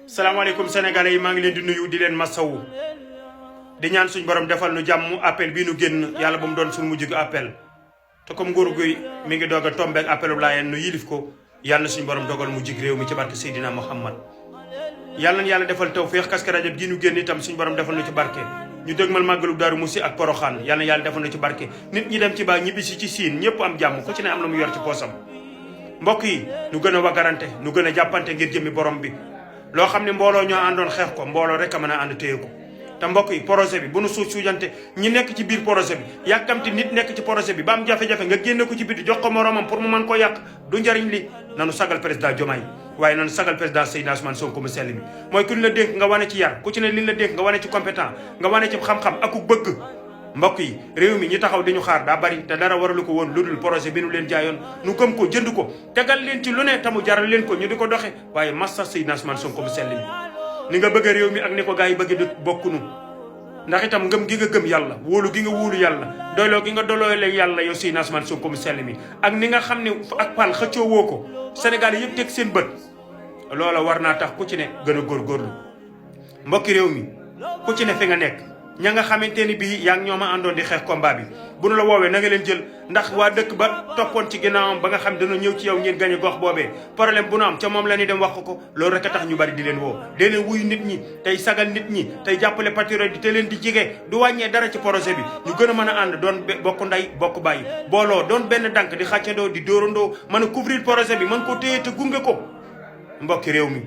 salaamaaleykum sénégalais yi maa ngi leen di nuyu di leen masawu di ñaan suñ borom defal nu jàmm appel bii nu génn yàlla ba mu doon suñ mujj appel te comme nguur gi mi ngi doog a tombeek appelu laayeen nu yilif ko yàlla na suñ borom dogal mu jig réew mi ci barke Seydina Muhammad yàlla na yàlla defal tawfeex Kazu Rajab gi nu génn itam suñ borom defal nu ci barke ñu dëgmal màggalu Daaru Musi ak Poroxaan yàlla na yàlla defal nu ci barke nit ñi dem ci baa ñibbisi ci siin ñëpp am jàmm ku ci ne am la mu yor ci poosam mbokk yi nu gën a wagarante nu gën a jàppante ngir jëmi borom bi loo xam ne mbooloo ñoo àndoon xeex ko mbooloo rek a mën a ànd téye ko te mbokk yi projet bi bu nu suujante ñi nekk ci biir projet bi yàkkamti nit nekk ci projet bi ba am jafe-jafe nga génne ko ci biti jox ko moromam pour mu mën koo yàq du njariñ li nanu sagal président Diomaye waaye nanu sagal président Seydina Ousmane Sonko mu sell mi mooy ku ñu la dénk nga wane ci yar ku ci ne li la dénk nga wane ci compétent nga wane ci xam-xam ak ku bëgg mbokk yi réew mi ñi taxaw di ñu xaar daa bari te dara waralu ko woon lu dul projet bi nu leen jaayoon nu gëm ko jënd ko tegal leen ci lu ne tamu jaral leen ko ñu di ko doxe waaye massa Seydina Ousmane Sonko mu sell mi ni nga bëgg réew mi ak ni ko gars yi bëgg di bokkunu ndax itam ngëm gi nga gëm yàlla wóolu gi nga wóolu yàlla doyloo gi nga doyloo yàlla yow Seydina Ousmane Sonko mu sell mi ak ni nga xam ne ak pal xëccoo woo ko Sénégal yëpp teg seen bët loola war naa tax ku ci ne gën a góorgóorlu mbokki réew mi ku ci ne fi nga nekk ña nga xamante ni bii yaa ngi ñoo ma àndoon di xeex combat bi bu nu la woowee na nga leen jël ndax waa dëkk ba toppoon ci ginnaawam ba nga xam dana ñëw ci yow ngeen gañe gox boobee problème bu nu am ca moom la ñuy dem wax ko loolu rek a tax ñu bari di leen woo dee leen wuyu nit ñi tey sagal nit ñi tey jàppale patriote yi te leen di jige du wàññee dara ci projet bi ñu gën a mën a ànd doon bokk nday bokk bàyyi booloo doon benn dànk di xàccandoo di dóorandoo mën a couvrir projet bi mën ko téye te gunge ko mbokki réew mi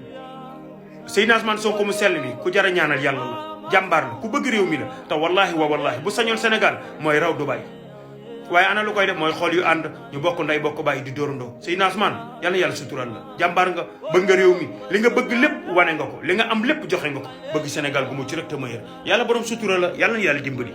Seydina Ousmane Sonko mu sell mi ku jar a ñaanal yàlla la jàmbaar la ku bëgg réew mi la te wallahi wa wallahi bu sañoon Sénégal mooy raw Dubaï waaye ana lu koy def mooy xool yu ànd ñu bokk nday bokk bàyyi di dóorandoo Seydina Ousmane yal na yàlla sutural la jàmbaar nga bëgg nga réew mi li nga bëgg lépp wane nga ko li nga am lépp joxe nga ko bëgg Sénégal gu mucc rek te ma yër yàlla borom sutural la yàlla na yàlla dimbali